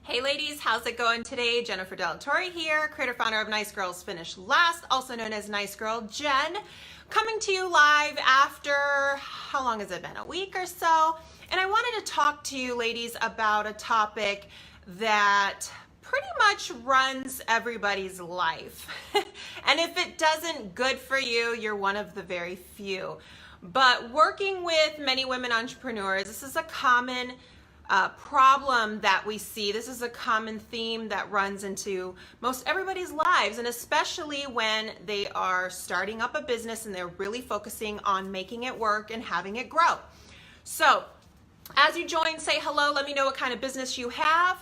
Hey ladies, how's it going today? Jennifer Delatorre here, creator founder of Nice Girls Finish Last, also known as Nice Girl Jen, coming to you live after, how long has it been? A week or so. And I wanted to talk to you ladies about a topic that pretty much runs everybody's life. And if it doesn't, good for you, you're one of the very few. But working with many women entrepreneurs, this is a common problem that we see. This is a common theme that runs into most everybody's lives, and especially when they are starting up a business and they're really focusing on making it work and having it grow. So as you join, say hello, let me know what kind of business you have,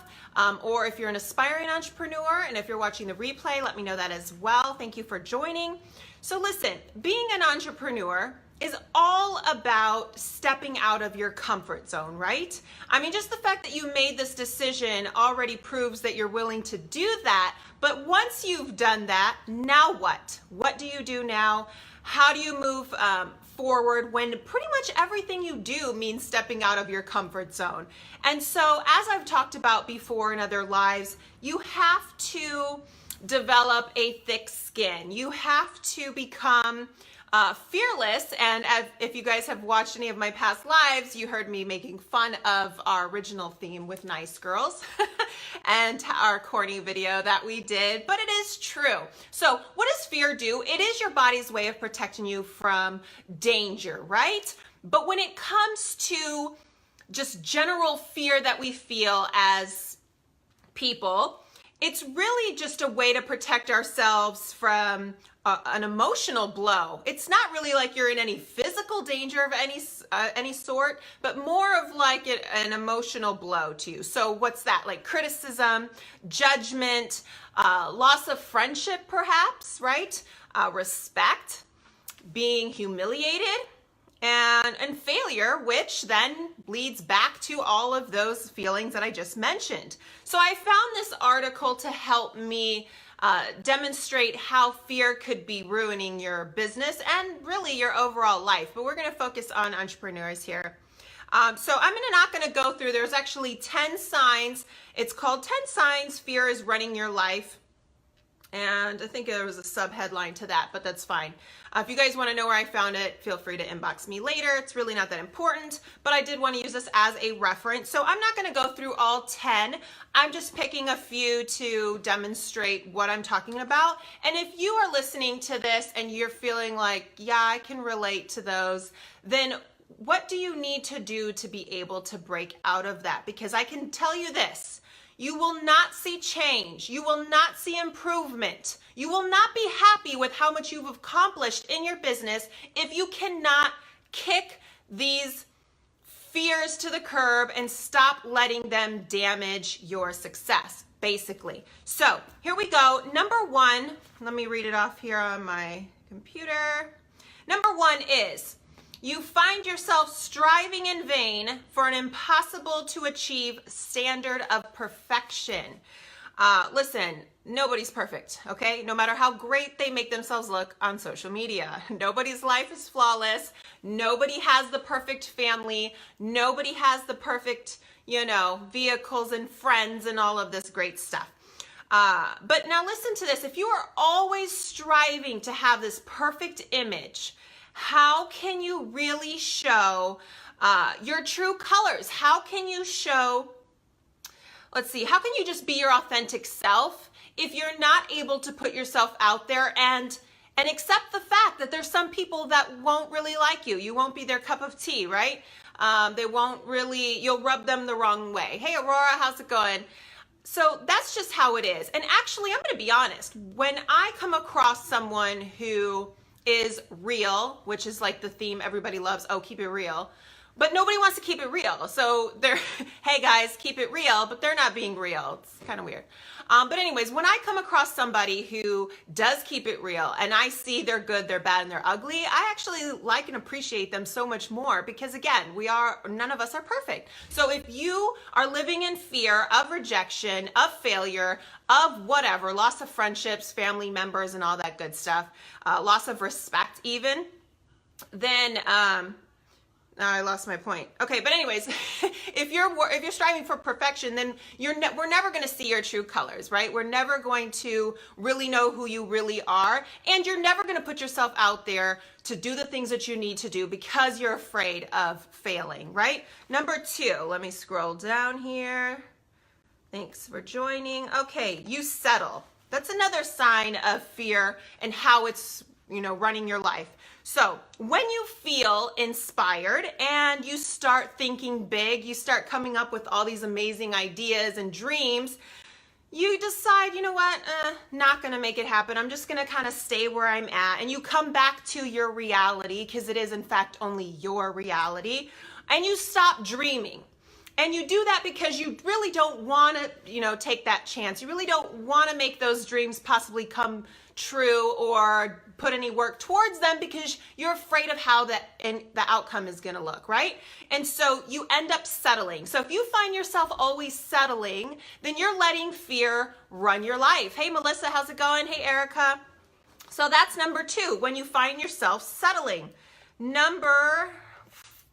or if you're an aspiring entrepreneur, and if you're watching the replay, let me know that as well. Thank you for joining. So listen, being an entrepreneur is all about stepping out of your comfort zone, right? I mean, just the fact that you made this decision already proves that you're willing to do that. But once you've done that, now what? What do you do now? How do you move forward when pretty much everything you do means stepping out of your comfort zone? And so, as I've talked about before in other lives, you have to develop a thick skin. You have to become fearless, and if you guys have watched any of my past lives, you heard me making fun of our original theme with Nice Girls and our corny video that we did, but it is true. So what does fear do? It is your body's way of protecting you from danger, right? But when it comes to just general fear that we feel as people, it's really just a way to protect ourselves from an emotional blow. It's not really like you're in any physical danger of any sort, but more of like an emotional blow to you. So what's that? Like criticism, judgment, loss of friendship perhaps, right? Respect, being humiliated, and failure, which then leads back to all of those feelings that I just mentioned. So I found this article to help me demonstrate how fear could be ruining your business and really your overall life. But we're going to focus on entrepreneurs here. So I'm not going to go through, there's actually 10 signs. It's called 10 Signs Fear is Running Your Life. And I think there was a sub-headline to that, but that's fine. If you guys want to know where I found it, feel free to inbox me later. It's really not that important, but I did want to use this as a reference. So I'm not going to go through all 10. I'm just picking a few to demonstrate what I'm talking about. And if you are listening to this and you're feeling like, yeah, I can relate to those, then what do you need to do to be able to break out of that? Because I can tell you this. You will not see change. You will not see improvement. You will not be happy with how much you've accomplished in your business if you cannot kick these fears to the curb and stop letting them damage your success, basically. So here we go. Number one, let me read it off here on my computer. Number one is, you find yourself striving in vain for an impossible to achieve standard of perfection. Listen, nobody's perfect, okay? No matter how great they make themselves look on social media. Nobody's life is flawless. Nobody has the perfect family. Nobody has the perfect, vehicles and friends and all of this great stuff. But now listen to this. If you are always striving to have this perfect image, how can you really show your true colors? How can you show, how can you just be your authentic self if you're not able to put yourself out there and accept the fact that there's some people that won't really like you? You won't be their cup of tea, right? They won't really, you'll rub them the wrong way. Hey, Aurora, how's it going? So that's just how it is. And actually, I'm going to be honest. When I come across someone who is real, which is like the theme everybody loves, oh, keep it real, but nobody wants to keep it real. So they're, hey guys, keep it real, but they're not being real. It's kind of weird. But anyways, when I come across somebody who does keep it real and I see they're good, they're bad, and they're ugly, I actually like and appreciate them so much more because again, none of us are perfect. So if you are living in fear of rejection, of failure, of whatever, loss of friendships, family members, and all that good stuff, loss of respect even, then I lost my point. Okay, but anyways, if you're striving for perfection, then we're never going to see your true colors, right? We're never going to really know who you really are, and you're never going to put yourself out there to do the things that you need to do because you're afraid of failing, right? Number 2, let me scroll down here. Thanks for joining. Okay, you settle. That's another sign of fear and how it's, running your life. So when you feel inspired and you start thinking big, you start coming up with all these amazing ideas and dreams, you decide, you know what, not gonna make it happen. I'm just gonna kind of stay where I'm at. And you come back to your reality, because it is in fact only your reality, and you stop dreaming. And you do that because you really don't want to, take that chance. You really don't want to make those dreams possibly come true or put any work towards them because you're afraid of how the outcome is going to look, right? And so you end up settling. So if you find yourself always settling, then you're letting fear run your life. Hey, Melissa, how's it going? Hey, Erica. So that's number 2, when you find yourself settling.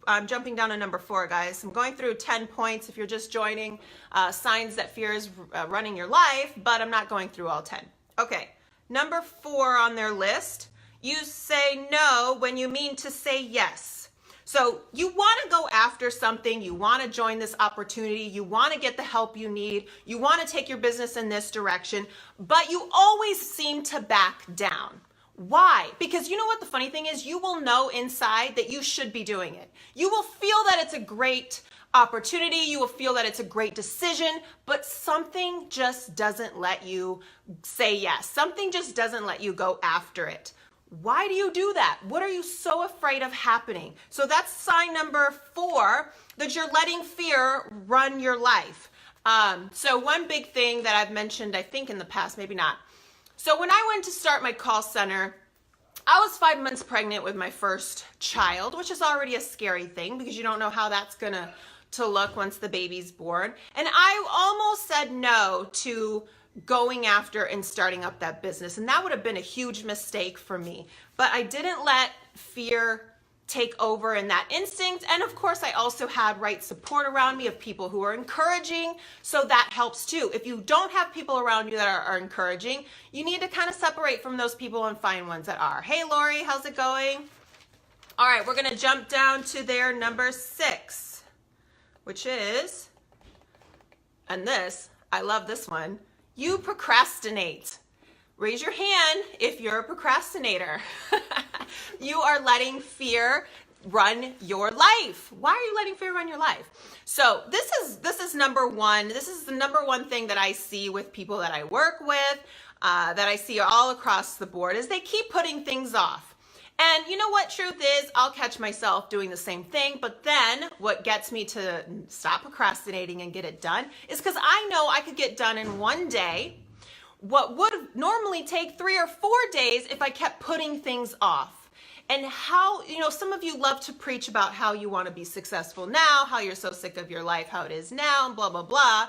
I'm jumping down to number 4, guys. I'm going through 10 points if you're just joining, signs that fear is running your life, but I'm not going through all 10. Okay, number 4 on their list, you say no when you mean to say yes. So you want to go after something, you want to join this opportunity, you want to get the help you need, you want to take your business in this direction, but you always seem to back down. Why? Because you know what the funny thing is? You will know inside that you should be doing it. You will feel that it's a great opportunity. You will feel that it's a great decision, but something just doesn't let you say yes. Something just doesn't let you go after it. Why do you do that? What are you so afraid of happening? So that's sign number 4, that you're letting fear run your life. So one big thing that I've mentioned, I think in the past, maybe not. So when I went to start my call center, I was 5 months pregnant with my first child, which is already a scary thing because you don't know how that's gonna look once the baby's born. And I almost said no to going after and starting up that business. And that would have been a huge mistake for me. But I didn't let fear take over in that instinct. And of course, I also had right support around me of people who are encouraging. So that helps too. If you don't have people around you that are encouraging, you need to kind of separate from those people and find ones that are. Hey, Lori, how's it going? All right, we're going to jump down to their number 6, which is, and this, I love this one, you procrastinate. Raise your hand if you're a procrastinator. You are letting fear run your life. Why are you letting fear run your life? So this is number 1. This is the number 1 thing that I see with people that I work with, that I see all across the board, is they keep putting things off. And you know what truth is? I'll catch myself doing the same thing, but then what gets me to stop procrastinating and get it done is because I know I could get done in one day what would normally take 3 or 4 days if I kept putting things off. And how, some of you love to preach about how you want to be successful now, how you're so sick of your life, how it is now, and blah, blah, blah.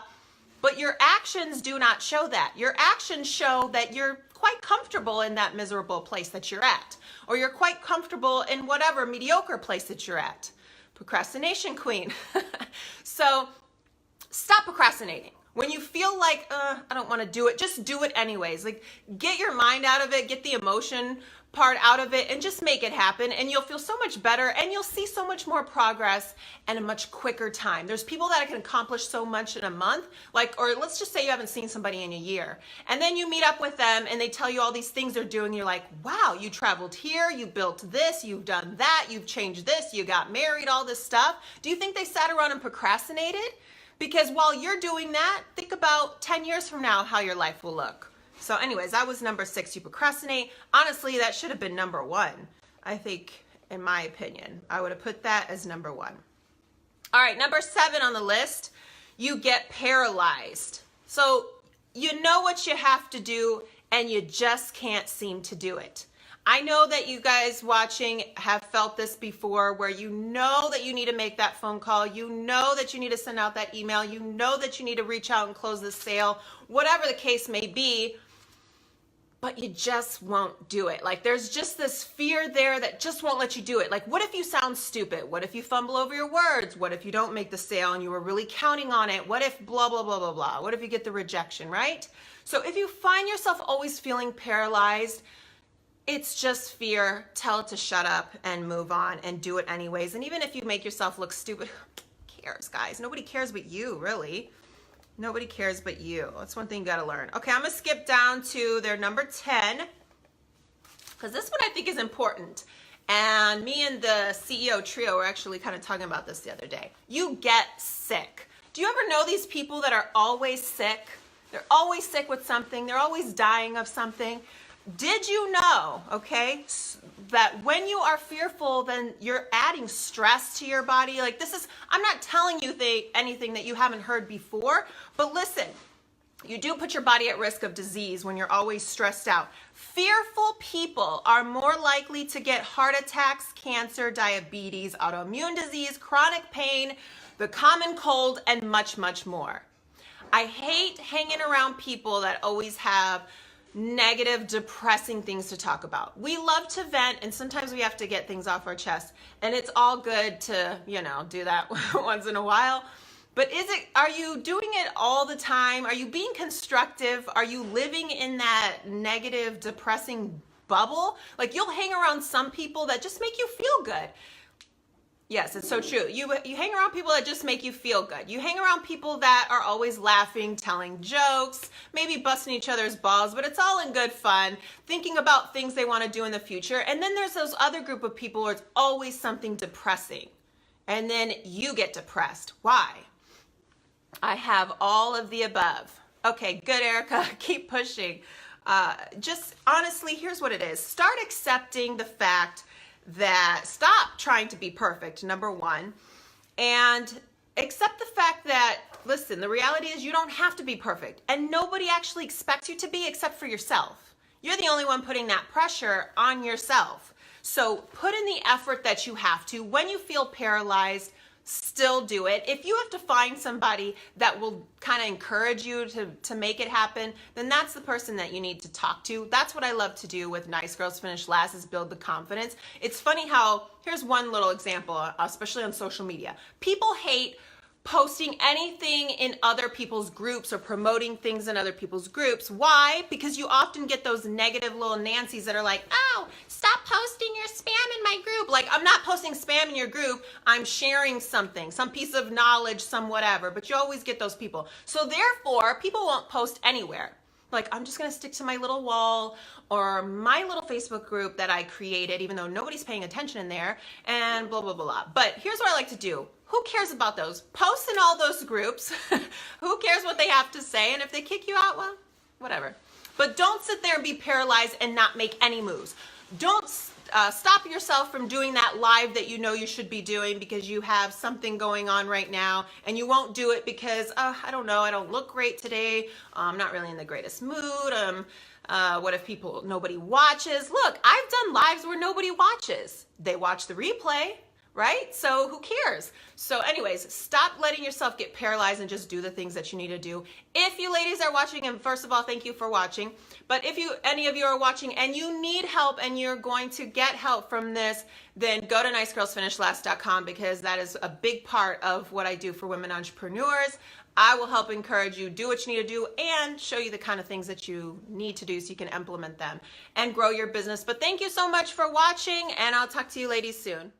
But your actions do not show that. Your actions show that you're quite comfortable in that miserable place that you're at, or you're quite comfortable in whatever mediocre place that you're at. Procrastination queen. So stop procrastinating. When you feel like, I don't want to do it, just do it anyways. Like, get your mind out of it, get the emotion part out of it, and just make it happen. And you'll feel so much better, and you'll see so much more progress in a much quicker time. There's people that can accomplish so much in a month, or let's just say you haven't seen somebody in a year. And then you meet up with them, and they tell you all these things they're doing. You're like, wow, you traveled here, you built this, you've done that, you've changed this, you got married, all this stuff. Do you think they sat around and procrastinated? Because while you're doing that, think about 10 years from now how your life will look. So anyways, that was number 6, you procrastinate. Honestly, that should have been number 1. I think, in my opinion, I would have put that as number 1. All right, number 7 on the list, you get paralyzed. So you know what you have to do and you just can't seem to do it. I know that you guys watching have felt this before, where you know that you need to make that phone call, you know that you need to send out that email, you know that you need to reach out and close the sale, whatever the case may be, but you just won't do it. Like there's just this fear there that just won't let you do it. Like what if you sound stupid? What if you fumble over your words? What if you don't make the sale and you were really counting on it? What if blah, blah, blah, blah, blah? What if you get the rejection, right? So if you find yourself always feeling paralyzed, it's just fear. Tell it to shut up and move on and do it anyways. And even if you make yourself look stupid, who cares, guys? Nobody cares but you, really. Nobody cares but you. That's one thing you got to learn. Okay, I'm going to skip down to their number 10 because this one I think is important. And me and the CEO trio were actually kind of talking about this the other day. You get sick. Do you ever know these people that are always sick? They're always sick with something. They're always dying of something. Did you know, okay, that when you are fearful, then you're adding stress to your body? Like this is, I'm not telling you anything that you haven't heard before, but listen, you do put your body at risk of disease when you're always stressed out. Fearful people are more likely to get heart attacks, cancer, diabetes, autoimmune disease, chronic pain, the common cold, and much, much more. I hate hanging around people that always have negative, depressing things to talk about. We love to vent, and sometimes we have to get things off our chest, and it's all good to, you know, do that once in a while. But are you doing it all the time? Are you being constructive? Are you living in that negative, depressing bubble? Like you'll hang around some people that just make you feel good. Yes, it's so true. You hang around people that just make you feel good. You hang around people that are always laughing, telling jokes, maybe busting each other's balls, but it's all in good fun, thinking about things they want to do in the future. And then there's those other group of people where it's always something depressing. And then you get depressed. Why? I have all of the above. Okay, good, Erica. Keep pushing. Just honestly, here's what it is. Start accepting the fact that stop trying to be perfect, number one, and accept the fact that, listen, the reality is you don't have to be perfect, and nobody actually expects you to be except for yourself. You're the only one putting that pressure on yourself. So put in the effort that you have to. When you feel paralyzed, still do it. If you have to find somebody that will kind of encourage you to make it happen, then that's the person that you need to talk to. That's what I love to do with Nice Girls Finish Last, is build the confidence. It's funny how, here's one little example, especially on social media. People hate posting anything in other people's groups or promoting things in other people's groups. Why? Because you often get those negative little Nancys that are like, oh, stop posting your spam in my group. Like, I'm not posting spam in your group. I'm sharing something, some piece of knowledge, some whatever. But you always get those people. So therefore, people won't post anywhere. Like, I'm just going to stick to my little wall or my little Facebook group that I created, even though nobody's paying attention in there, and blah, blah, blah, blah. But here's what I like to do. Who cares about those? Post in all those groups. Who cares what they have to say? And if they kick you out, well, whatever. But don't sit there and be paralyzed and not make any moves. Don't stop yourself from doing that live that you know you should be doing because you have something going on right now, and you won't do it because, I don't know, I don't look great today. I'm not really in the greatest mood. What if nobody watches? Look, I've done lives where nobody watches. They watch the replay, right? So who cares? So anyways, stop letting yourself get paralyzed and just do the things that you need to do. If you ladies are watching, and first of all, thank you for watching. But if any of you are watching and you need help and you're going to get help from this, then go to nicegirlsfinishlast.com, because that is a big part of what I do for women entrepreneurs. I will help encourage you, do what you need to do, and show you the kind of things that you need to do so you can implement them and grow your business. But thank you so much for watching, and I'll talk to you ladies soon.